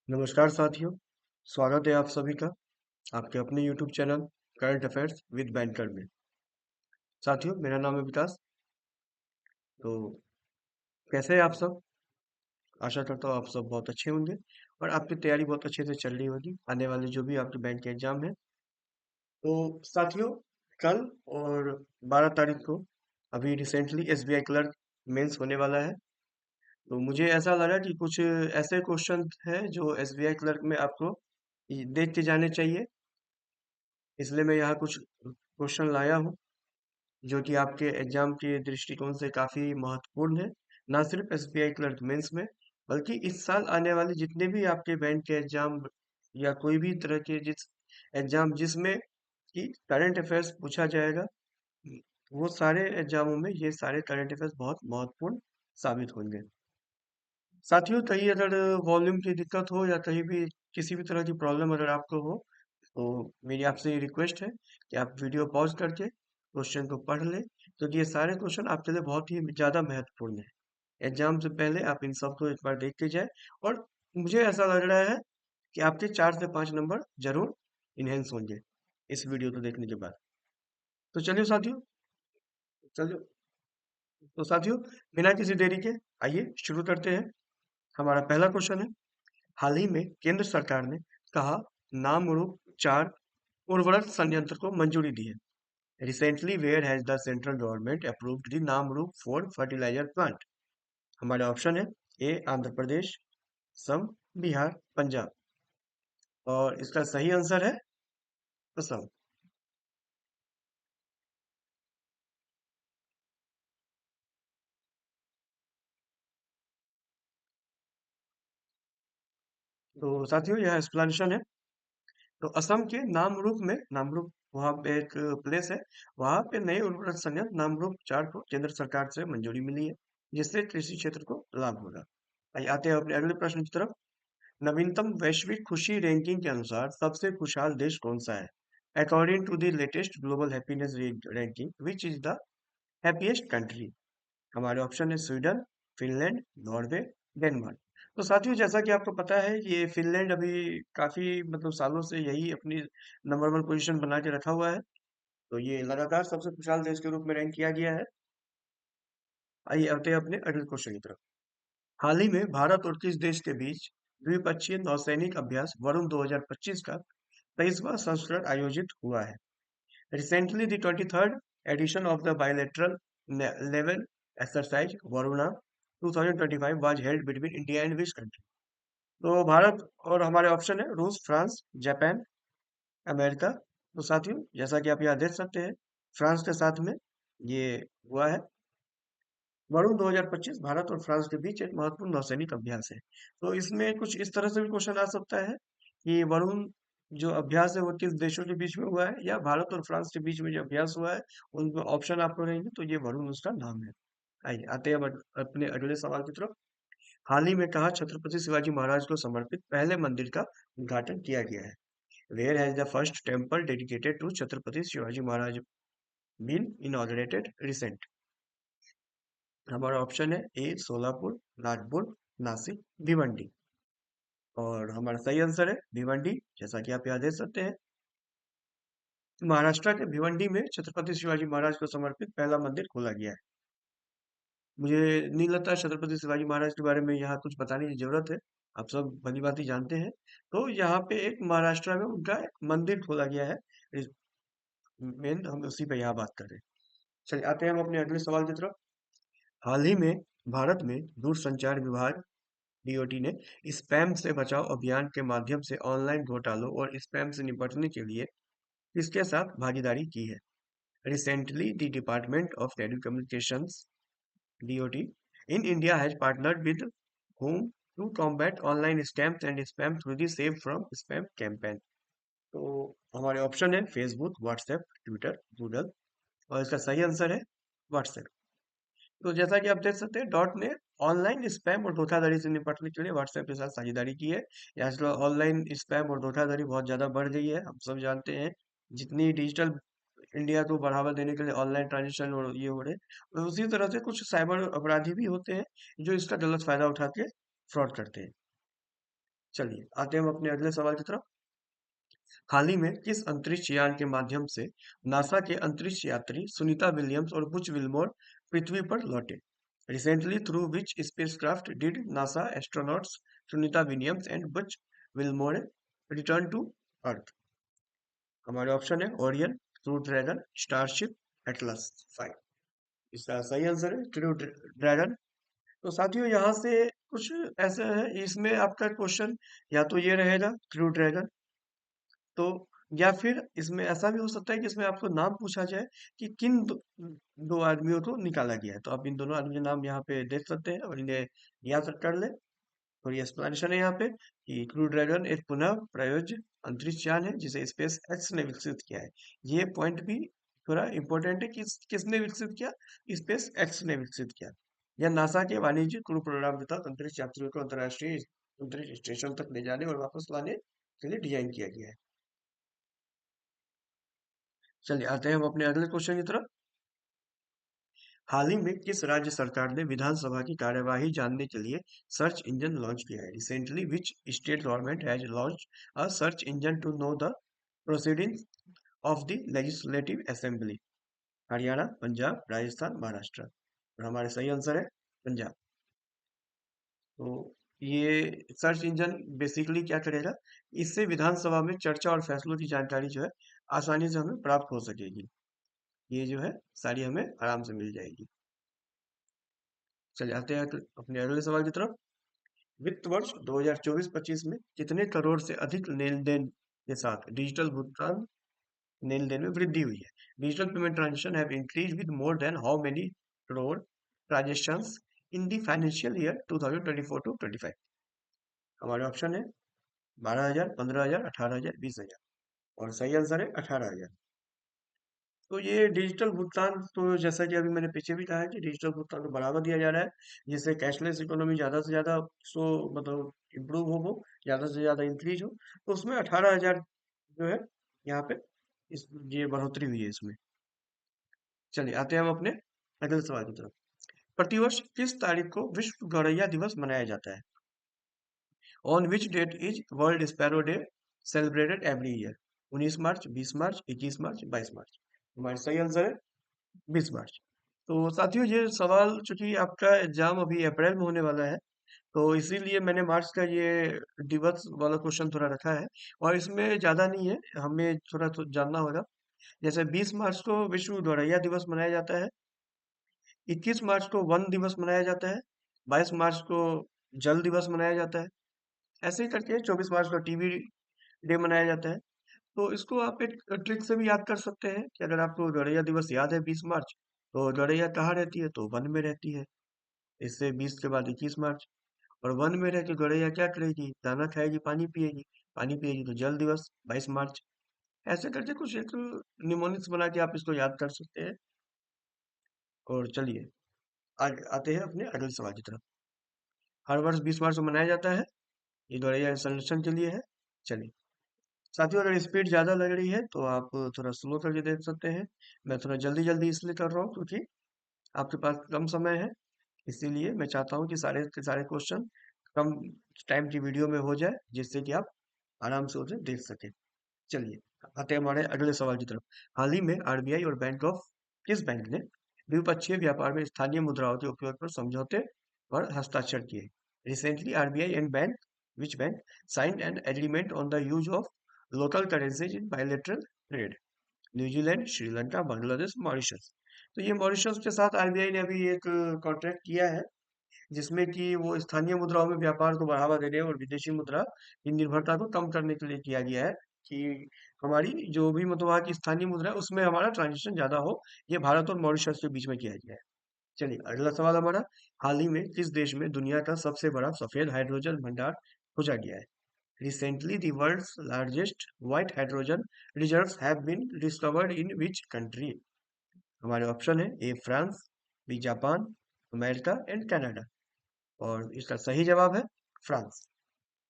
नमस्कार साथियों, स्वागत है आप सभी का आपके अपने YouTube channel current affairs with banker में। साथियों, मेरा नाम है विकास। तो कैसे हैं आप सब? आशा करता हूँ आप सब बहुत अच्छे होंगे और आपकी तैयारी बहुत अच्छे से चल रही होगी आने वाले जो भी आपके बैंक के एग्जाम है। तो साथियों, कल और 12 तारीख को अभी रिसेंटली SBI क्लर्क मेंस होने वाला है। तो मुझे ऐसा लगा कि कुछ ऐसे क्वेश्चन हैं जो SBI क्लर्क में आपको देख के जाने चाहिए, इसलिए मैं यहाँ कुछ क्वेश्चन लाया हूँ जो कि आपके एग्जाम के दृष्टिकोण से काफी महत्वपूर्ण है। ना सिर्फ SBI क्लर्क मेंस में, बल्कि इस साल आने वाले जितने भी आपके बैंक के एग्जाम या कोई भी तरह के जिस एग्जाम जिसमें कि करंट अफेयर्स पूछा जाएगा, वो सारे एग्जामों में ये सारे करंट अफेयर्स बहुत महत्वपूर्ण साबित होंगे। साथियों, कहीं अगर वॉल्यूम की दिक्कत हो या कहीं भी किसी भी तरह की प्रॉब्लम अगर आपको हो, तो मेरी आपसे ये रिक्वेस्ट है कि आप वीडियो पॉज करके क्वेश्चन को पढ़ लें, क्योंकि ये सारे क्वेश्चन आपके लिए बहुत ही ज़्यादा महत्वपूर्ण है। एग्जाम से पहले आप इन सबको एक बार देख के जाए, और मुझे ऐसा लग रहा है कि आपके 4 से 5 नंबर जरूर इनहेंस होंगे इस वीडियो को देखने के बाद। तो चलिए साथियों, चलिए। तो साथियों, बिना किसी देरी के आइए शुरू करते हैं। हमारा पहला क्वेश्चन है, हाल ही में केंद्र सरकार ने कहा नामरूप 4 उर्वरक संयंत्र को मंजूरी दी है। Recently where has the central government approved the Namrup 4 fertilizer plant? हमारे ऑप्शन है, ए आंध्र प्रदेश, सम बिहार, पंजाब, और इसका सही आंसर है असम। तो साथियों, यह एक्सप्लेनेशन है। तो असम के नामरूप में, नामरूप वहाँ पे एक प्लेस है, वहाँ पे नए उर्वरक संयंत्र नामरूप 4 को केंद्र सरकार से मंजूरी मिली है, जिससे कृषि क्षेत्र को लाभ होगा। आइए आते हैं अपने अगले प्रश्न की तरफ। नवीनतम वैश्विक खुशी रैंकिंग के अनुसार सबसे खुशहाल देश कौन सा है? According to the latest global happiness ranking, which is the happiest country? हमारे ऑप्शन है, स्वीडन, फिनलैंड, नॉर्वे, डेनमार्क। तो साथियों, जैसा कि आपको पता है, ये फिनलैंड अभी काफी मतलब सालों से यही अपनी नंबर 1 पोजीशन बना के रखा हुआ है। तो ये लगातार सबसे खुशहाल देश के रूप में रैंक किया गया है। आइए आते हैं अपने अगले क्वेश्चन की तरफ। हाल ही में भारत और किस देश के बीच द्विपक्षीय नौसैनिक अभ्यास वरुण 2025 का 23वां संस्करण आयोजित हुआ है? Recently the 23rd edition of the bilateral naval exercise Varuna 2025 was held between India and which country? तो भारत और हमारे ऑप्शन है, रूस, फ्रांस, जापान, अमेरिका। तो साथियों, जैसा कि आप यहाँ देख सकते हैं, फ्रांस के साथ में ये हुआ है। वरुण 2025 भारत और फ्रांस के बीच एक महत्वपूर्ण नौसैनिक अभ्यास है। तो इसमें कुछ इस तरह से भी क्वेश्चन आ सकता है कि वरुण जो अभ्यास है वो किस देशों के बीच में हुआ है, या भारत और फ्रांस के बीच में जो अभ्यास हुआ है उनमें ऑप्शन आपको रहेंगे, तो ये वरुण उसका नाम है। आइए आते हैं अब अपने अगले सवाल की तरफ। हाल ही में कहा छत्रपति शिवाजी महाराज को समर्पित पहले मंदिर का उद्घाटन किया गया है? Where has the first temple dedicated to Chhatrapati Shivaji Maharaj been inaugurated recent? हमारा ऑप्शन है, ए सोलापुर, नागपुर, नासिक, भिवंडी, और हमारा सही आंसर है भिवंडी। जैसा कि आप यहाँ देख सकते हैं, महाराष्ट्र के भिवंडी में छत्रपति शिवाजी महाराज को समर्पित पहला मंदिर खोला गया है। मुझे नहीं लगता छत्रपति शिवाजी महाराज के बारे में यहाँ कुछ बताने की जरूरत है, आप सब भली भांति जानते हैं। तो यहाँ पे एक महाराष्ट्र में उनका एक मंदिर खोला गया है। मेन हम उसी पे यहाँ बात कर रहे हैं। चलिए आते हैं हम अपने अगले सवाल की तरफ। हाल ही में भारत में दूरसंचार विभाग DOT ने स्पैम से बचाव अभियान के माध्यम से ऑनलाइन घोटालों और स्पैम से निपटने के लिए किसके साथ भागीदारी की है? Recently the department of telecommunications DOT in India has partnered with whom to combat online scams and spam through the Save from Spam campaign? तो हमारे ऑप्शन है, फेसबुक, व्हाट्सएप, ट्विटर, गूगल, और इसका सही आंसर है व्हाट्सएप। तो जैसा कि आप देख सकते हैं, डॉट ने ऑनलाइन स्पैम और धोखाधड़ी से निपटने के लिए व्हाट्सएप के साथ साझेदारी की है। आजकल ऑनलाइन स्पैम और धोखाधड़ी बहुत ज्यादा बढ़ गई है, हम सब जानते हैं। जितनी डिजिटल इंडिया को बढ़ावा देने के लिए ऑनलाइन ट्रांजेक्शन और ये हो रहे, और उसी तरह से कुछ साइबर अपराधी भी होते हैं जो इसका गलत फायदा उठा के फ्रॉड करते हैं। चलिए आते हैं हम अपने अगले सवाल की तरफ। हाल ही में किस अंतरिक्ष यान के माध्यम से नासा के अंतरिक्ष यात्री सुनीता विलियम्स और बुच विल्मोर पृथ्वी पर लौटे? Recently through which spacecraft did NASA astronauts Sunita Williams and Butch Wilmore return to earth? हमारे ऑप्शन है Orion, crew dragon, starship, Atlas 5। इसका सही आंसर है क्रू ड्रैगन। तो साथियों यहाँ से कुछ ऐसा है, इसमें आपका क्वेश्चन या तो ये रहेगा क्रू ड्रैगन, तो या फिर इसमें ऐसा भी हो सकता है कि इसमें आपको नाम पूछा जाए कि किन दो आदमियों को निकाला गया है। तो आप इन दोनों आदमियों के नाम यहाँ पे देख सकते हैं और इन्हें याद कर ले। और ये एक्सप्लेनेशन है यहाँ पे कि क्रू ड्रैगन एक पुनः प्रयोज्य अंतरिक्ष यान है जिसे स्पेस एक्स ने विकसित किया है। ये पॉइंट भी थोड़ा इंपॉर्टेंट है कि किसने विकसित किया? स्पेस एक्स ने विकसित किया। यह नासा के वाणिज्यिक क्रू प्रोग्राम के तहत अंतरिक्ष यात्रियों को अंतर्राष्ट्रीय अंतरिक्ष स्टेशन तक ले जाने और वापस लाने के लिए डिजाइन किया गया है। चलिए आते हैं हम अपने अगले क्वेश्चन की तरफ। हाल ही में किस राज्य सरकार ने विधानसभा की कार्यवाही जानने के लिए सर्च इंजन लॉन्च किया है? Recently which state government has launch a search engine to know the proceedings of the legislative assembly? Haryana, Punjab, Rajasthan, Maharashtra. और हमारे सही आंसर है पंजाब। तो ये सर्च इंजन बेसिकली क्या करेगा? इससे विधानसभा में चर्चा और फैसलों की जानकारी जो है आसानी से हमें प्राप्त हो सकेगी। ये जो है सारी हमें आराम से मिल जाएगी। चलिए आते हैं अपने अगले सवाल की तरफ। वित्त वर्ष 2024-25 में कितने करोड़ से अधिक लेन देन के साथ डिजिटल भुगतान लेन देन में वृद्धि हुई है? Digital payment transaction have increase with more than how many crore transactions in the financial year 2024 to 25? हमारे ऑप्शन है 12,000, 15,000, 18,000, 20,000। और सही आंसर है 18,000। तो ये डिजिटल भुगतान तो जैसा कि अभी मैंने पीछे भी कहा है कि डिजिटल भुगतान को बढ़ावा दिया जा रहा है, जिससे कैशलेस इकोनॉमी ज़्यादा से ज़्यादा सो मतलब इम्प्रूव हो, वो ज़्यादा से ज़्यादा इंक्रीज हो। तो उसमें 18,000 जो है यहाँ पे इस ये बढ़ोतरी हुई है इसमें। चलिए आते हैं हम अपने अगले सवाल की तरफ। प्रतिवर्ष किस तारीख को विश्व गौरैया दिवस मनाया जाता है? On which date is world sparrow day celebrated every year? 19 March, 20 March, 21 March, 22 March. हमारा सही आंसर है 20 मार्च। तो साथियों ये सवाल चूंकि आपका एग्जाम अभी अप्रैल में होने वाला है, तो इसीलिए मैंने मार्च का ये दिवस वाला क्वेश्चन थोड़ा रखा है। और इसमें ज़्यादा नहीं है, हमें थोड़ा तो जानना होगा। जैसे 20 मार्च को विश्व गौरैया दिवस मनाया जाता है, 21 मार्च को वन दिवस मनाया जाता है, 22 मार्च को जल दिवस मनाया जाता है। ऐसे ही करके 24 मार्च को टीबी डे मनाया जाता है। तो इसको आप एक ट्रिक से भी याद कर सकते हैं कि अगर आपको गौरैया दिवस याद है 20 मार्च, तो गौरैया कहाँ रहती है? तो वन में रहती है। इससे 20 के बाद 21 मार्च। और वन में रह के गौरैया क्या करेगी? दाना खाएगी, पानी पिएगी। पानी पिएगी तो जल दिवस 22 मार्च। ऐसे करके कुछ एक निमोनिक्स बना के आप इसको याद कर सकते हैं। और चलिए आगे आते हैं अपने अगले सवाल की तरफ। हर वर्ष 20 मार्च को मनाया जाता है, ये गौरैया संरक्षण के लिए है। चलिए साथियों, अगर स्पीड ज़्यादा लग रही है तो आप थोड़ा स्लो करके देख सकते हैं। मैं थोड़ा जल्दी जल्दी इसलिए कर रहा हूँ क्योंकि आपके पास कम समय है, इसीलिए मैं चाहता हूँ कि सारे के सारे क्वेश्चन कम टाइम की वीडियो में हो जाए, जिससे कि आप आराम से उसे देख सकें। चलिए आते हैं हमारे अगले सवाल की तरफ। हाल ही में आरबीआई और किस बैंक ने द्विपक्षीय व्यापार में स्थानीय मुद्राओं के उपयोग पर समझौते पर हस्ताक्षर किए? Recently RBI and which bank signed an agreement on the use of local currencies in bilateral trade? New Zealand, Sri Lanka, Bangladesh, Mauritius. तो ये मॉरिशस के साथ आरबीआई ने अभी एक कॉन्ट्रैक्ट किया है, जिसमें कि वो स्थानीय मुद्राओं में व्यापार को बढ़ावा देने और विदेशी मुद्रा की निर्भरता को कम करने के लिए किया गया है कि हमारी जो भी मतलब वहाँ की स्थानीय मुद्रा है उसमें हमारा ट्रांजेक्शन ज्यादा हो। ये भारत और मॉरिशस के बीच में किया गया है। चलिए अगला सवाल हमारा। हाल ही में किस देश में दुनिया का सबसे बड़ा सफेद हाइड्रोजन भंडार खोजा गया है? Recently, the world's largest white hydrogen reserves have been discovered in which country? हमारे ऑप्शन है A France, B Japan, America and Canada. और इसका सही जवाब है फ्रांस।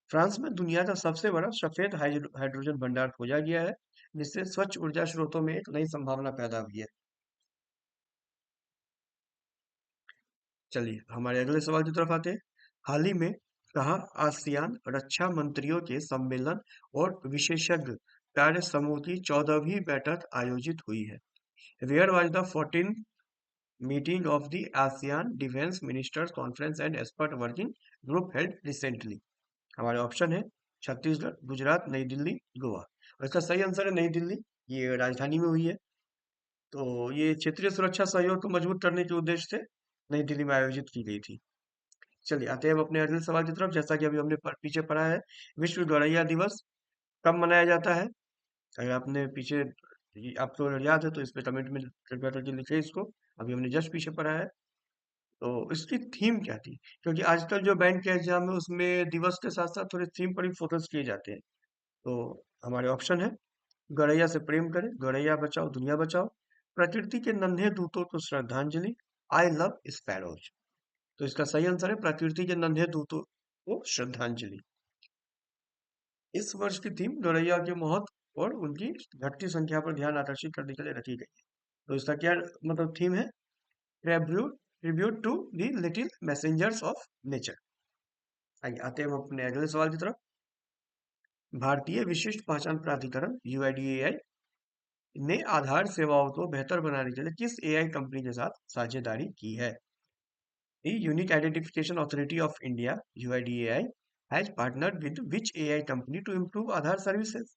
फ्रांस में दुनिया का सबसे बड़ा सफेद हाइड्रोजन भंडार खोजा गया है, जिससे स्वच्छ ऊर्जा स्रोतों में एक नई संभावना पैदा हुई है। चलिए हमारे अगले सवाल की तरफ आते हैं। हाल ही में कहा, आसियान रक्षा मंत्रियों के सम्मेलन और विशेषज्ञ कार्य समूह की 14वीं बैठक आयोजित हुई है। Where was the 14 meeting of the ASEAN defence ministers conference and expert working group held recently. हमारे ऑप्शन है छत्तीसगढ़, गुजरात, नई दिल्ली, गोवा। और इसका सही आंसर है नई दिल्ली। ये राजधानी में हुई है। तो ये क्षेत्रीय सुरक्षा सहयोग को मजबूत करने के उद्देश्य से नई दिल्ली में आयोजित की गई थी। चलिए आते हैं अब अपने अगले सवाल की तरफ। जैसा कि अभी हमने पीछे पढ़ा है, विश्व गौरैया दिवस कब मनाया जाता है? अगर आपने पीछे आपको याद है तो इस पे कमेंट में कृपया करके लिखे इसको। अभी हमने जस्ट पीछे पढ़ा है। तो इसकी थीम क्या थी? क्योंकि आजकल जो बैंक के एग्जाम है उसमें दिवस के साथ साथ थोड़े थीम पर भी फोकस किए जाते हैं। तो हमारे ऑप्शन है गौरैया से प्रेम करें, गौरैया बचाओ दुनिया बचाओ, प्रकृति के नन्हे दूतों को श्रद्धांजलि, आई लव स्पैरोज। तो इसका सही आंसर है प्रकृति के नन्हे दूतों को श्रद्धांजलि। इस वर्ष की थीम गौरैया के महत्व और उनकी घटती संख्या पर ध्यान आकर्षित करने के लिए रखी गई है। तो इसका क्या मतलब थीम है? Tribute tribute to the little messengers of nature. आइए आते हैं हम अपने अगले सवाल की तरफ। भारतीय विशिष्ट पहचान प्राधिकरण यूआईडीएआई ने आधार सेवाओं को बेहतर बनाने के लिए किस एआई कंपनी के साथ साझेदारी की है? The Unique Identification Authority of India (UIDAI) has partnered with which AI company to improve Aadhaar services?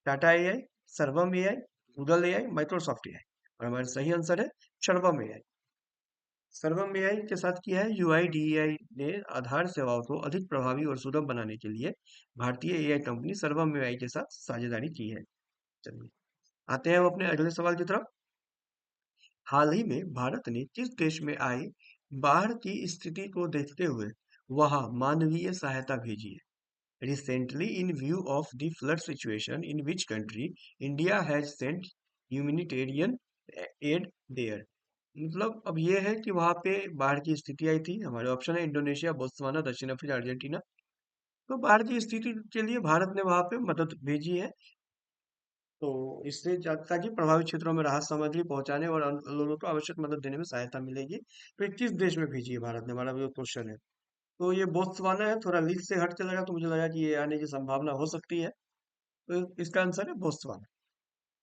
Tata AI, Sarvam AI, Google AI, Microsoft AI. और हमारा सही आंसर है सर्वम एआई। सर्वम एआई के साथ किया है यूआईडीएआई ने आधार सेवाओं को अधिक प्रभावी और सुलभ बनाने के लिए भारतीय एआई कंपनी सर्वम एआई के साथ साझेदारी की है। चलिए आते हैं हम अपने अगले सवाल की तरफ। हाल ही में भारत ने किस देश में आई बाढ़ की स्थिति को देखते हुए वहां मानवीय सहायता भेजी है? Recently, in view of the flood situation, in which country India has sent humanitarian aid there? मतलब अब ये है कि वहां पे बाढ़ की स्थिति आई थी। हमारे ऑप्शन है इंडोनेशिया, बोत्सवाना, दक्षिण अफ्रीका, अर्जेंटीना। तो बाढ़ की स्थिति के लिए भारत ने वहां पे मदद भेजी है। तो इससे ताकि प्रभावित क्षेत्रों में राहत सामग्री पहुंचाने और लोगों को आवश्यक मदद देने में सहायता मिलेगी। तो ये किस देश में भेजी है भारत ने, हमारा जो क्वेश्चन है। तो ये बोत्सवाना है। थोड़ा लिस्ट से हट के लगा तो मुझे लगा कि ये आने की संभावना हो सकती है। तो इसका आंसर है बोत्सवाना।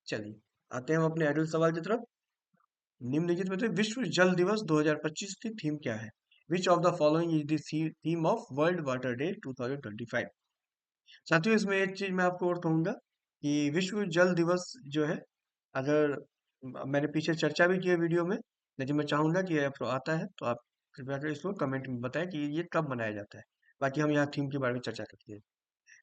चलिए आते हैं हम अपने अगले सवाल की तरफ। निम्नलिखित में से विश्व जल दिवस 2025 की थीम क्या है? Which of the following is the theme of world water day 2025? साथियों इसमें एक चीज मैं आपको और कहूंगा कि विश्व जल दिवस जो है, अगर मैंने पीछे चर्चा भी की है वीडियो में, लेकिन मैं चाहूंगा कि आप आता है तो आप कृपया कर इसको कमेंट में बताएं कि ये कब मनाया जाता है। बाकी हम यहाँ थीम के बारे में चर्चा करते हैं।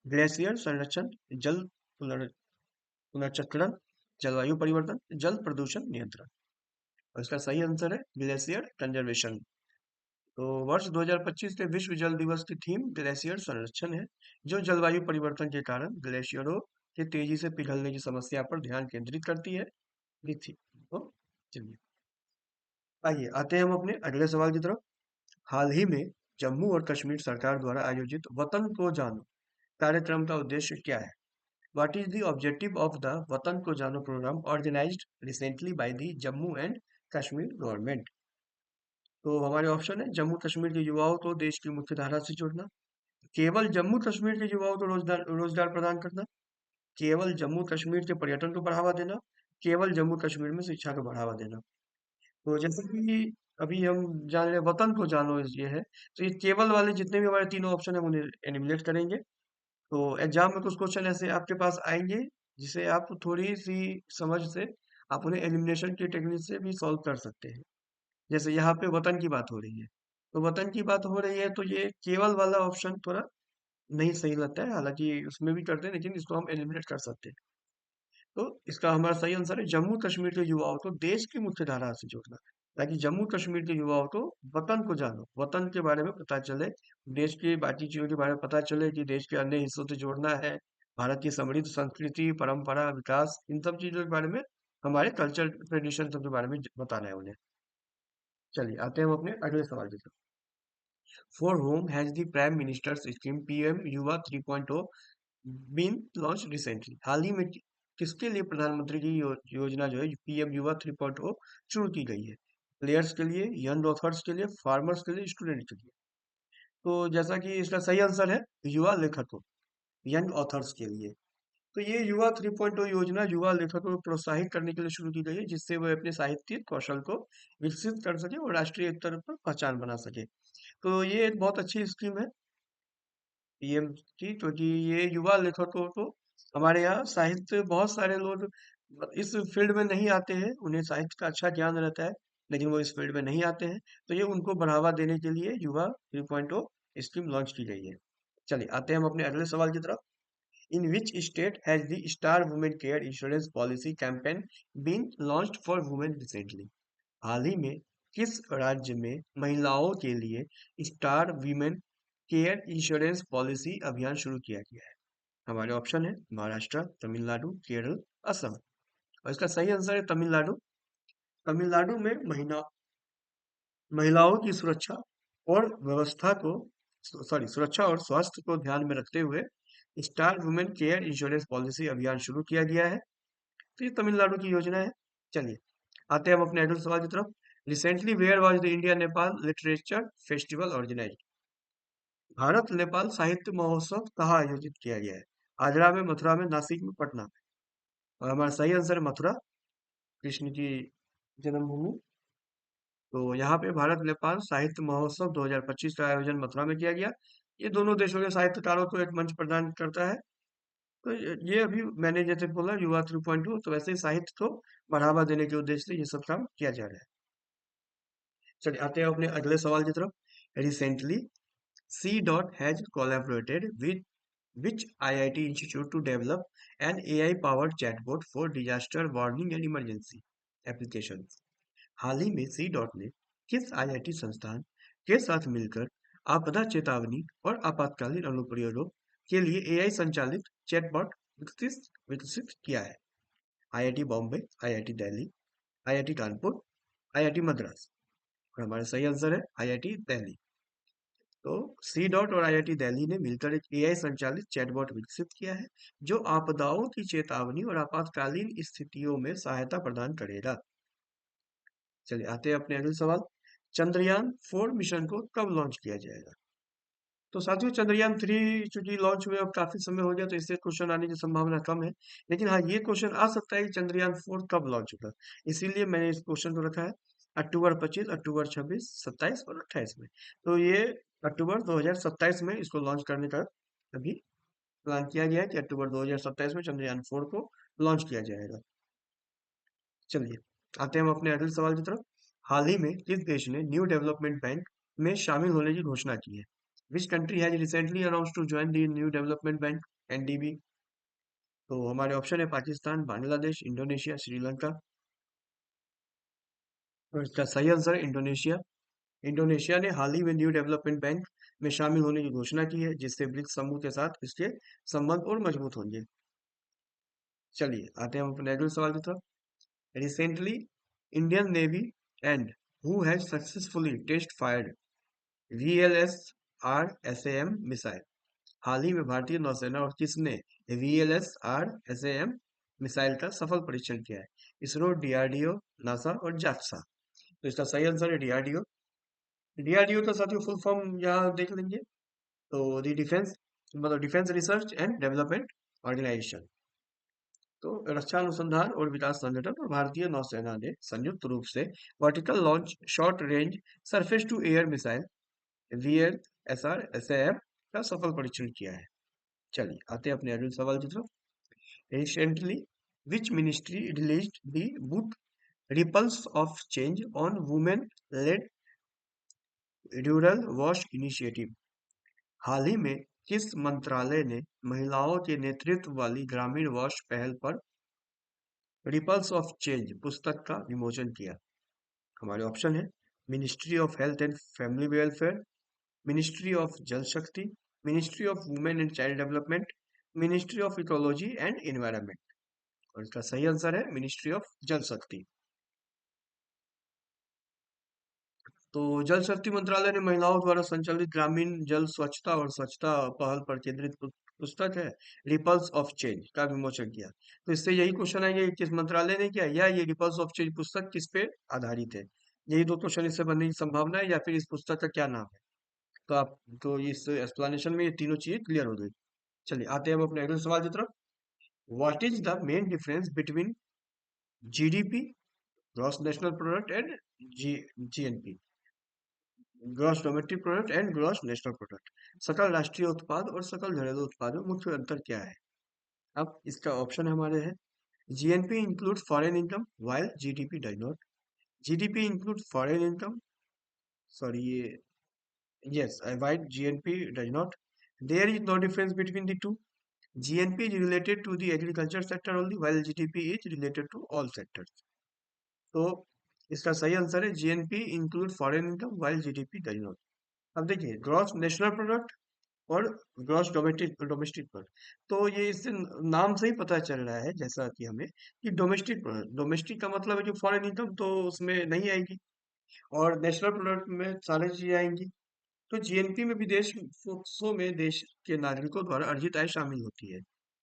ग्लेशियर संरक्षण, जल पुनर्चक्रण, जलवायु परिवर्तन, जल प्रदूषण नियंत्रण। और इसका सही आंसर है ग्लेशियर कंजर्वेशन। तो वर्ष 2025 के विश्व जल दिवस की थीम ग्लेशियर संरक्षण है, जो जलवायु परिवर्तन के कारण ग्लेशियरों के तेजी से पिघलने की समस्या पर ध्यान केंद्रित करती है। ये थी। तो चलिए आइए आते हैं हम अपने अगले सवाल की तरफ। हाल ही में जम्मू और कश्मीर सरकार द्वारा आयोजित वतन को जानो कार्यक्रम का उद्देश्य क्या है? What is the objective of the वतन को जानो program organized recently by the Jammu and Kashmir government? तो हमारे ऑप्शन है जम्मू कश्मीर के युवाओं को देश की मुख्य धारा से जोड़ना, केवल जम्मू कश्मीर के युवाओं को रोजगार रोजगार प्रदान करना, केवल जम्मू कश्मीर के पर्यटन को बढ़ावा देना, केवल जम्मू कश्मीर में शिक्षा को बढ़ावा देना। तो जैसे कि अभी हम जान रहे हैं वतन को जानो ये है, तो ये केवल वाले जितने भी हमारे तीनों ऑप्शन है उन्हें एलिमिनेट करेंगे। तो एग्जाम में कुछ क्वेश्चन ऐसे आपके पास आएंगे जिसे आप थोड़ी सी समझ से आप उन्हें एलिमिनेशन की टेक्निक से भी सॉल्व कर सकते हैं। जैसे यहाँ पे वतन की बात हो रही है, तो वतन की बात हो रही है तो ये केवल वाला ऑप्शन थोड़ा नहीं सही लगता है। हालांकि उसमें भी करते हैं लेकिन इसको हम एलिमिनेट कर सकते हैं। तो इसका हमारा सही आंसर है जम्मू कश्मीर के युवाओं को देश की मुख्य धारा से जोड़ना, ताकि जम्मू कश्मीर के युवाओं को वतन को जानो, वतन के बारे में पता चले, देश की बाकी चीजों के बारे में पता चले कि देश के अन्य हिस्सों से जोड़ना है, भारत की समृद्ध संस्कृति, परंपरा, विकास, इन सब चीजों के बारे में, हमारे कल्चर ट्रेडिशन सब के बारे में बताना है उन्हें। चलिए आते हैं हम अपने अगले सवाल की तरफ। For home has the prime ministers scheme PM युवा 3.0 बीन लॉन्च रिसेंटली? हाल ही में किसके लिए प्रधानमंत्री की योजना जो है पीएम युवा 3.0 शुरू की गई है? प्लेयर्स के लिए, यंग ऑथर्स के लिए, फार्मर्स के लिए, स्टूडेंट के लिए? तो जैसा कि इसका सही आंसर है युवा लेखकों, यंग ऑथर्स के लिए। तो ये युवा 3.0 योजना युवा लेखकों को प्रोत्साहित करने के लिए शुरू की गई है, जिससे वे अपने साहित्यिक कौशल को विकसित कर सके और राष्ट्रीय स्तर पर पहचान बना सके। तो ये एक बहुत अच्छी स्कीम है पीएम की, क्योंकि ये युवा लेखकों को, हमारे यहाँ साहित्य बहुत सारे लोग इस फील्ड में नहीं आते हैं, उन्हें साहित्य का अच्छा ज्ञान रहता है लेकिन वो इस फील्ड में नहीं आते हैं, तो ये उनको बढ़ावा देने के लिए युवा 3.0 स्कीम लॉन्च की गई है। चलिए आते हैं हम अपने अगले सवाल की तरफ। In which state has the star women care insurance policy campaign been launched for women recently? हाल ही में किस राज्य में महिलाओं के लिए star women care insurance policy अभियान शुरू किया गया है? हमारे ऑप्शन है महाराष्ट्र, तमिलनाडु, केरल, असम। और इसका सही आंसर है तमिलनाडु। तमिलनाडु में महिलाओं की सुरक्षा और व्यवस्था को, सॉरी, सुरक्षा और स्वास्थ्य को ध्यान में रखते हुए star women care insurance policy अभियान शुरू किया गया है। तो ये तमिलनाडु की योजना है। चलिए आते हैं हम अपने अगले सवाल की तरफ। Recently where was the India Nepal literature festival organise? Bharat Nepal साहित्य महोत्सव कहाँ आयोजित किया गया है? आगरा में, मथुरा में, नासिक में, पटना में। और हमारा सही आंसर है मथुरा, कृष्ण की जन्मभूमि। तो यहाँ पे भारत नेपाल साहित्य महोत्सव 2025 का आयोजन मथुरा में किया गया। ये दोनों देशों के साहित्यकारों को एक मंच प्रदान करता है। तो ये अभी मैंने जैसे बोला युवा 3.2, तो वैसे ही साहित्य को बढ़ावा देने के उद्देश्य से ये सब काम किया जा रहा है। चलिए आते हैं अपने अगले सवाल की तरफ। Recently C DOT has collaborated with which IIT institute to develop an AI-powered chatbot for disaster warning and emergency applications? हाल ही में सी डॉट ने किस आईआईटी संस्थान के साथ मिलकर आपदा चेतावनी और आपातकालीन अनुप्रयोगों के लिए एआई संचालित चैटबॉट विकसित विकसित किया है? IIT Bombay, IIT Delhi, IIT Kanpur, IIT Madras. और हमारा सही आंसर है आईआईटी दिल्ली। तो सी डॉट और आईआईटी दिल्ली ने मिलकर एक एआई संचालित चैटबॉट विकसित किया है, जो आपदाओं की चेतावनी और आपातकालीन स्थितियों में सहायता प्रदान करेगा। चलिए आते हैं अपने अगले सवाल। चंद्रयान 4 मिशन को कब लॉन्च किया जाएगा? तो साथियों चंद्रयान 3 चूंकि लॉन्च हुए अब काफी समय हो गया, तो इससे क्वेश्चन आने की संभावना कम है, लेकिन हाँ ये क्वेश्चन आ सकता है कि चंद्रयान 4 कब लॉन्च होगा। इसीलिए मैंने इस क्वेश्चन को रखा है अक्टूबर 25, अक्टूबर 26, 27 और 28 में। तो ये अक्टूबर 2027 में इसको लॉन्च करने का अभी प्लान किया गया है कि अक्टूबर 2027 में चंद्रयान 4 को लॉन्च किया जाएगा। चलिए आते हैं हम अपने अगले सवाल की तरफ। हाल ही में किस देश ने न्यू डेवलपमेंट बैंक में शामिल होने की घोषणा की है? Which country has recently announced to join the new development bank NDB? तो हमारे ऑप्शन है पाकिस्तान, बांग्लादेश, इंडोनेशिया, श्रीलंका। और इसका सही आंसर है इंडोनेशिया। इंडोनेशिया ने हाल ही में न्यू डेवलपमेंट बैंक में शामिल होने की घोषणा की है, जिससे ब्रिक्स समूह के साथ इसके संबंध और मजबूत होंगे। चलिए आते हैं हम अपने अगले सवाल की तरफ। Recently Indian navy and who has successfully test fired VLSR-SAM missile? हाल ही में भारतीय नौसेना और किसने VLSR-SAM मिसाइल का सफल परीक्षण किया है? इसरो, डीआरडीओ, नासा और जाक्सा। तो इसका सही आंसर है डीआरडीओ। डीआरडीओ का साथियों फुल फॉर्म यहाँ देख लेंगे, तो दी डिफेंस, मतलब defence research and development organisation. तो रक्षा अनुसंधान और विकास संगठन और भारतीय नौसेना ने संयुक्त रूप से vertical launch short range surface to air missile VLSR-SAM का सफल परीक्षण किया है। चलिए आते हैं अपने अगले सवाल की तरफ। Recently which ministry released the book ripples of change on women led rural wash initiative? हाल ही में किस मंत्रालय ने महिलाओं के नेतृत्व वाली ग्रामीण वॉश पहल पर रिपल्स ऑफ चेंज पुस्तक का विमोचन किया? हमारे ऑप्शन है ministry of health and family welfare, ministry of जल शक्ति, ministry of women and child development, ministry of ecology and environment. और इसका सही आंसर है मिनिस्ट्री ऑफ जल शक्ति। तो जल शक्ति मंत्रालय ने महिलाओं द्वारा संचालित ग्रामीण जल स्वच्छता और स्वच्छता पहल पर केंद्रित पुस्तक है रिपल्स ऑफ चेंज का विमोचन किया। तो इससे यही क्वेश्चन आएंगे कि किस मंत्रालय ने किया, या ये रिपल्स ऑफ चेंज पुस्तक किस पे आधारित है। यही दो क्वेश्चन इससे बनने की संभावना है, या फिर इस पुस्तक का क्या नाम है। तो आप तो इस एक्सप्लेनेशन में ये तीनों चीजें क्लियर हो गई। चलिए आते हैं हम अपने अगले सवाल की तरफ। What is the main difference between GDP, gross national product and G GNP, gross domestic product and gross national product, सकल राष्ट्रीय उत्पाद और सकल घरेलू उत्पाद में मुख्य अंतर क्या है? अब इसका ऑप्शन हमारे है, GNP includes foreign income while GDP does not, GDP includes foreign income, sorry ये, yes, while GNP does not. There is no difference between the two. GNP is related to the agriculture sector only, while GDP is related to all sectors. तो इसका सही answer है GNP include foreign income while GDP does not. अब देखिए gross national product और gross domestic domestic product, तो ये इससे नाम से ही पता चल रहा है जैसा कि हमें कि डोमेस्टिक प्रोडक्ट, डोमेस्टिक का मतलब है जो फॉरेन इनकम तो उसमें नहीं आएगी, और नेशनल प्रोडक्ट में सारी चीजें आएंगी। तो जीएनपी में विदेशों में देश के नागरिकों द्वारा अर्जित आय शामिल होती है।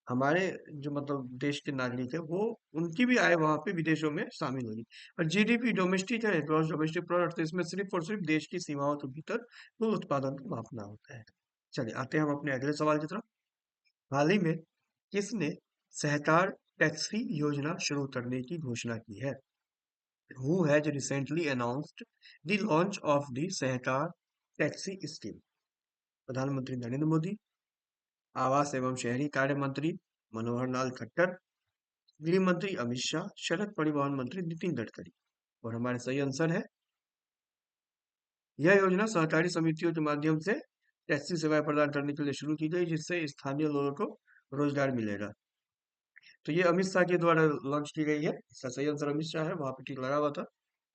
हमारे जो मतलब देश के नागरिक है वो, उनकी भी आय वहां पे विदेशों में शामिल होगी। और जीडीपी डोमेस्टिक है, ग्रॉस डोमेस्टिक प्रोडक्ट, तो इसमें सिर्फ और सिर्फ देश की सीमाओं के भीतर कुल उत्पादन को मापना होता है। चलिए आते हैं हम अपने अगले सवाल की तरफ। हाल ही में किसने सहकार टैक्सी योजना शुरू करने की घोषणा की है? Who has recently announced the launch of the Sahakar taxi scheme? प्रधानमंत्री नरेंद्र मोदी, आवास एवं शहरी कार्य मंत्री मनोहर लाल खट्टर, गृह मंत्री अमित शाह, सड़क परिवहन मंत्री नितिन गडकरी। और हमारे सही आंसर है, यह योजना सहकारी समितियों के माध्यम से टैक्सी सेवाएं प्रदान करने के लिए शुरू की गई, जिससे स्थानीय लोगों को रोजगार मिलेगा। तो ये अमित शाह के द्वारा लॉन्च की गई है, इसका सही आंसर अमित शाह है, वहां पे टिक लगा हुआ था।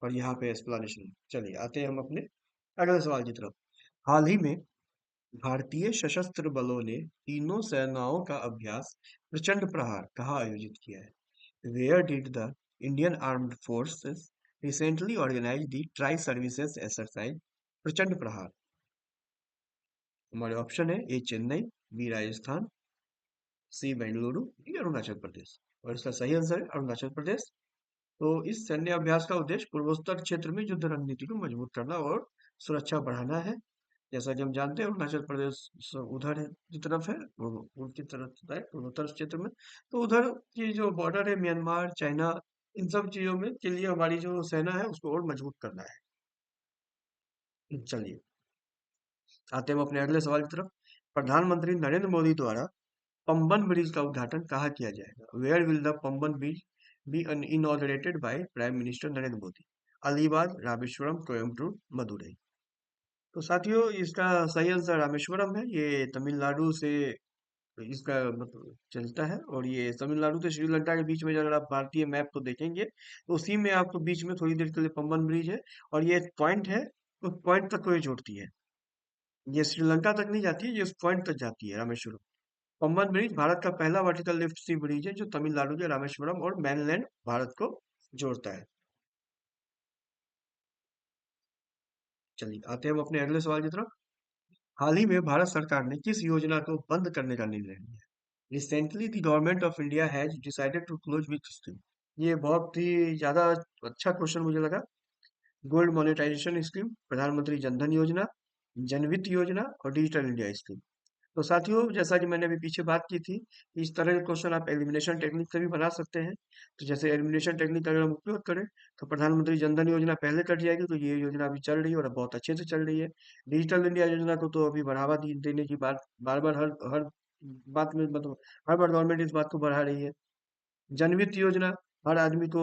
और यहाँ पे एक्सप्लेनेशन। चलिए आते हैं हम अपने अगले सवाल की तरफ। हाल ही में भारतीय सशस्त्र बलों ने तीनों सेनाओं का अभ्यास प्रचंड प्रहार कहाँ आयोजित किया है? Where did the Indian armed forces recently organise the tri services exercise Prachand Prahar? हमारे ऑप्शन है, A Chennai, B Rajasthan, C Bengaluru, D Arunachal Pradesh. और इसका सही आंसर है अरुणाचल प्रदेश। तो इस सैन्य अभ्यास का उद्देश्य पूर्वोत्तर क्षेत्र में युद्ध रणनीति को मजबूत करना और सुरक्षा बढ़ाना है। जैसा कि हम जानते हैं अरुणाचल प्रदेश उधर है, की तरफ है, उनकी तरफ है पूर्वोत्तर क्षेत्र में। तो उधर की जो बॉर्डर है म्यांमार, चाइना, इन सब चीजों में के लिए हमारी जो सेना है उसको और मजबूत करना है। चलिए आते हैं हम अपने अगले सवाल की तरफ। प्रधानमंत्री नरेंद्र मोदी द्वारा पंबन ब्रिज का उद्घाटन कहाँ किया जाएगा? Where will the Pamban bridge be inaugurated by prime minister Narendra Modi? Alibag, Rameswaram, Coimbatore, Madurai. तो साथियों इसका सही आंसर रामेश्वरम है, ये तमिलनाडु से इसका मतलब चलता है, और ये तमिलनाडु से श्रीलंका के बीच में अगर आप भारतीय मैप को देखेंगे तो उसी में आपको बीच में थोड़ी देर के लिए पंबन ब्रिज है, और ये एक पॉइंट है, उस पॉइंट तक को ये जोड़ती है। ये श्रीलंका तक नहीं जाती है, ये उस पॉइंट तक जाती है, रामेश्वरम। पंबन ब्रिज भारत का पहला वर्टिकल लिफ्ट सी ब्रिज है जो तमिलनाडु के रामेश्वरम और मैनलैंड भारत को जोड़ता है। चलिए आते हैं हम अपने अगले सवाल की तरफ। हाल ही में भारत सरकार ने किस योजना को बंद करने का निर्णय लिया? Recently the government of India has decided to close which scheme? ये बहुत ही ज्यादा अच्छा क्वेश्चन मुझे लगा। गोल्ड मोनेटाइजेशन स्कीम, प्रधानमंत्री जनधन योजना, जनवित्त योजना, और डिजिटल इंडिया स्कीम। तो साथियों जैसा कि मैंने अभी पीछे बात की थी, इस तरह के क्वेश्चन आप एलिमिनेशन टेक्निक से भी बना सकते हैं। तो जैसे एलिमिनेशन टेक्निक का अगर हम उपयोग करें तो प्रधानमंत्री जनधन योजना पहले कट जाएगी, तो ये योजना अभी चल रही है और बहुत अच्छे से चल रही है। डिजिटल इंडिया योजना को तो अभी बढ़ावा देने की बात बार बार हर हर बात में मतलब हर बार गवर्नमेंट इस बात को बढ़ा रही है। जनवित्त योजना, हर आदमी को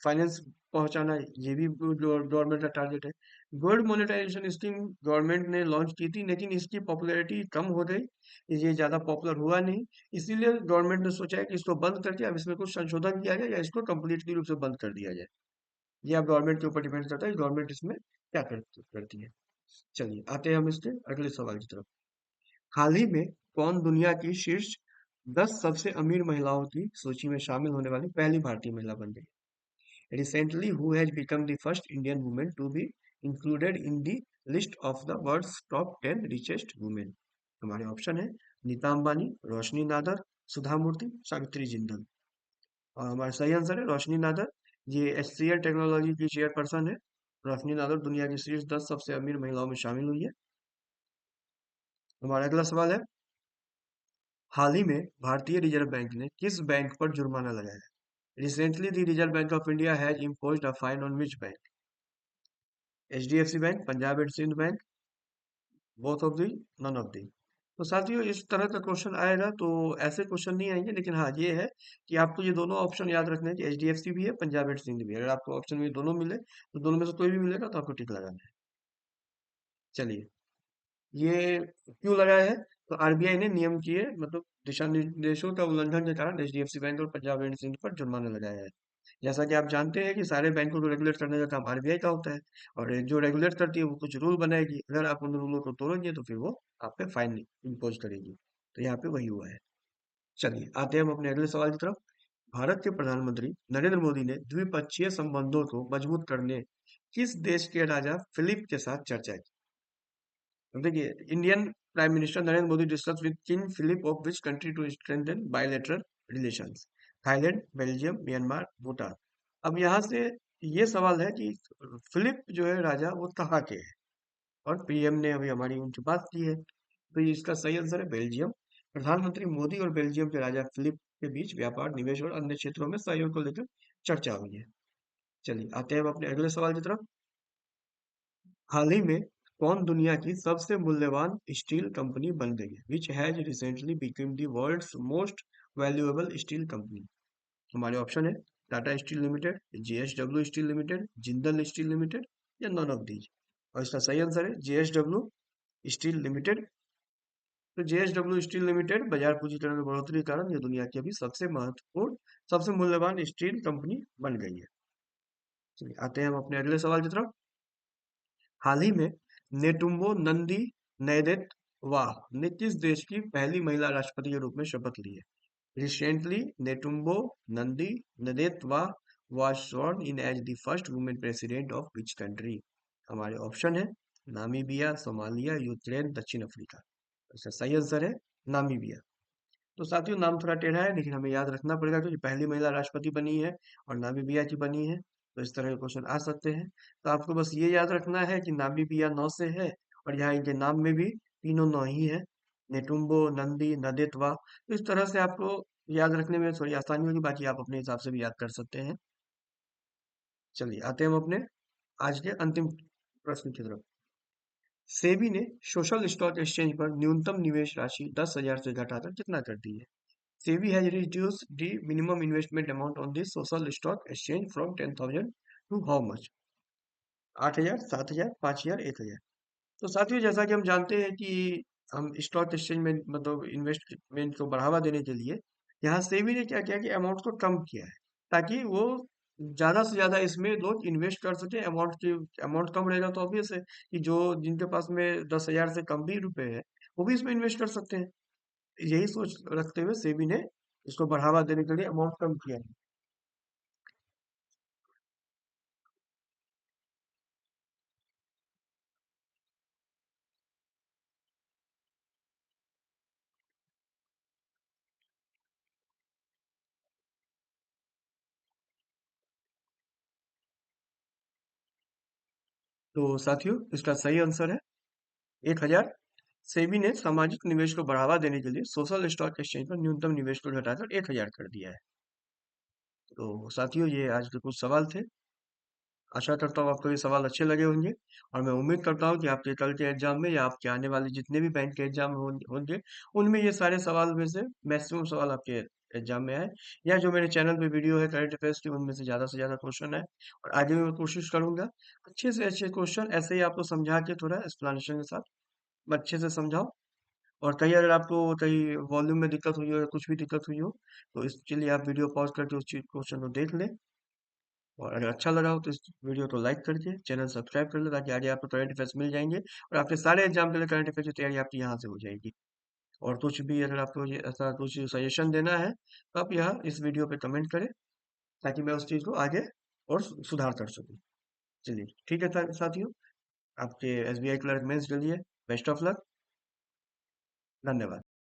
फाइनेंस पहुंचाना, ये भी गवर्नमेंट का टारगेट है। गोल्ड मोनेटाइजेशन स्कीम गवर्नमेंट ने लॉन्च की थी, लेकिन इसकी पॉपुलैरिटी कम हो गई, ये ज्यादा पॉपुलर हुआ नहीं। इसीलिए गवर्नमेंट ने सोचा है कि इसको बंद करके अब इसमें कुछ संशोधन किया जाए या इसको कम्प्लीटली रूप से बंद कर दिया जाए। ये अब गवर्नमेंट के ऊपर डिपेंड करता है गवर्नमेंट इसमें क्या करती है। चलिए आते हैं हम इसके अगले सवाल की तरफ। हाल ही में कौन दुनिया की शीर्ष 10 सबसे अमीर महिलाओं की सूची में शामिल होने वाली पहली भारतीय महिला बन गई? Recently, who has become the first Indian woman to be included in the list of the world's top 10 richest women? हमारे ऑप्शन है, नीता अंबानी, रोशनी नादर, सुधा मूर्ति, सावित्री जिंदल। और हमारा सही आंसर है रोशनी नादर। ये एचसीएल टेक्नोलॉजी की चेयरपर्सन है। रोशनी नादर दुनिया की शीर्ष 10 सबसे अमीर महिलाओं में शामिल हुई है। हमारा अगला सवाल है, हाल ही में भारतीय रिजर्व बैंक ने किस बैंक पर जुर्माना लगाया है? Recently the reserve bank of India has imposed a fine on which bank? HDFC bank, Punjab and Sindh bank, both of the, none of the. तो साथियों इस तरह का क्वेश्चन आएगा तो ऐसे क्वेश्चन नहीं आएंगे, लेकिन हाँ ये है कि आपको ये दोनों ऑप्शन याद रखने हैं कि एचडीएफसी भी है, पंजाब एंड सिंध भी है। अगर आपको ऑप्शन में दोनों मिले तो दोनों में से कोई भी मिलेगा तो आपको टिक लगाना है। चलिए, ये क्यों लगाया है? तो आरबीआई ने नियम किए मतलब दिशा निर्देशों का उल्लंघन के कारण एचडीएफसी बैंक और पंजाब एंड सिंध पर जुर्माना लगाया है। जैसा कि आप जानते हैं कि सारे बैंकों को रेगुलेट करने का काम आरबीआई का होता है, और जो रेगुलेट करती है वो कुछ रूल बनाएगी, अगर आप उन रूलों को तोड़ेंगे तो फिर वो आप पे फाइन इम्पोज करेगी। तो यहाँ पे वही हुआ है। चलिए आते हैं हम अपने अगले सवाल की तरफ। भारत के प्रधानमंत्री नरेंद्र मोदी ने द्विपक्षीय संबंधों को मजबूत करने किस देश के राजा फिलिप के साथ चर्चा की? तो देखिए, Indian prime minister Narendra Modi discuss with king Philip of which country to strengthen bilateral relations? Thailand, Belgium, Myanmar, Bhutan. अब यहाँ से ये सवाल है कि फिलिप जो है राजा वो कहाँ के हैं, और पीएम ने अभी हमारी उनसे बात की है, तो ये इसका सही आंसर है बेल्जियम। प्रधानमंत्री मोदी और बेल्जियम के राजा फिलिप के बीच व्यापार, निवेश और अन्य क्षेत्रों में सहयोग को लेकर चर्चा हुई है। चलिए आते हैं अब अपने अगले सवाल की तरफ। हाल ही में कौन दुनिया की सबसे मूल्यवान स्टील कंपनी बन गई है? Which has recently become the world's most valuable steel company? हमारे ऑप्शन है, Tata steel limited, JSW steel limited, Jindal steel limited, या नॉन ऑफ दीज। और इसका सही आंसर है जेएसडब्ल्यू स्टील लिमिटेड। तो जेएसडब्ल्यू स्टील लिमिटेड बाजार पूंजीकरण में बढ़ोतरी के कारण ये दुनिया की अभी सबसे महत्वपूर्ण, सबसे मूल्यवान स्टील कंपनी बन गई है। चलिए आते हैं हम अपने अगले सवाल की तरफ। हाल ही में नेटुम्बो नंदी नैदेतवा ने किस देश की पहली महिला राष्ट्रपति के रूप में शपथ ली है? Recently, Netumbo Nandi Ndaitwah was sworn in as the first woman president of which country? हमारे ऑप्शन है, नामीबिया, सोमालिया, यूक्रेन, दक्षिण अफ्रीका। इसका सही आंसर है नामीबिया। तो साथियों नाम थोड़ा टेढ़ा है, लेकिन हमें याद रखना पड़ेगा क्योंकि पहली महिला राष्ट्रपति बनी है और नामीबिया की बनी है, तो इस तरह के क्वेश्चन आ सकते हैं। तो आपको बस ये याद रखना है कि नामीबिया नौ से है, और यहाँ इनके नाम में भी तीनों नौ ही है, नेटुम्बो, नंदी, नदेतवा। तो इस तरह से आपको याद रखने में थोड़ी आसानी होगी, बाकी आप अपने हिसाब से भी याद कर सकते हैं। चलिए आते हैं हम अपने आज के अंतिम प्रश्न की तरफ। सेबी ने सोशल स्टॉक एक्सचेंज पर न्यूनतम निवेश राशि 10,000 से घटाकर कितना कर दी है? SEBI has reduced the minimum investment amount on the social stock exchange from 10,000 to how much? 8,000, 7,000, 5,000, 1,000। तो साथियों जैसा कि हम जानते हैं कि हम स्टॉक एक्सचेंज में मतलब इन्वेस्टमेंट को बढ़ावा देने के लिए यहाँ सेबी ने क्या किया कि अमाउंट को कम किया है, ताकि वो ज्यादा से ज्यादा इसमें लोग इन्वेस्ट कर सके। अमाउंट कम रहेगा तो ऑब्वियस है कि जो जिनके पास में 10,000 से कम भी रुपए है वो भी इसमें इन्वेस्ट कर सकते हैं। यही सोच रखते हुए सेबी ने इसको बढ़ावा देने के लिए अमाउंट कम किया है। तो साथियों इसका सही आंसर है 1,000। सेबी ने सामाजिक निवेश को बढ़ावा देने के लिए सोशल स्टॉक एक्सचेंज पर न्यूनतम निवेश को घटाकर 1,000 कर दिया है। तो साथियों ये आज के कुछ सवाल थे। आशा करता हूँ आपको ये सवाल अच्छे लगे होंगे, और मैं उम्मीद करता हूँ कि आपके कल के एग्जाम में या आपके आने वाले जितने भी बैंक के एग्जाम होंगे उनमें ये सारे सवाल में से मैक्सिमम सवाल आपके एग्जाम में आए, या जो मेरे चैनल पे वीडियो है करंट अफेयर्स की उनमें से ज्यादा क्वेश्चन है। और आगे भी मैं कोशिश करूंगा अच्छे से अच्छे क्वेश्चन ऐसे ही आपको समझा के थोड़ा एक्सप्लेनेशन के साथ मैं अच्छे से समझाऊं। और कहीं अगर आपको कहीं वॉल्यूम में दिक्कत हुई हो या कुछ भी दिक्कत हुई हो तो इसके लिए आप वीडियो पॉज करके उस चीज क्वेश्चन को देख लें। और अगर अच्छा लगा हो तो इस वीडियो को लाइक करके चैनल सब्सक्राइब कर ले, ताकि आगे आपको करंट अफेयर्स मिल जाएंगे और आपके सारे एग्जाम के लिए करंट अफेयर की तैयारी आपकी यहाँ से हो जाएगी। और कुछ भी अगर आपको ये ऐसा कुछ सजेशन देना है तो आप यहाँ इस वीडियो पे कमेंट करें, ताकि मैं उस चीज़ को आगे और सुधार कर सकूँ। चलिए ठीक है साथियों, आपके एसबीआई क्लर्क मेंस के लिए बेस्ट ऑफ लक। धन्यवाद।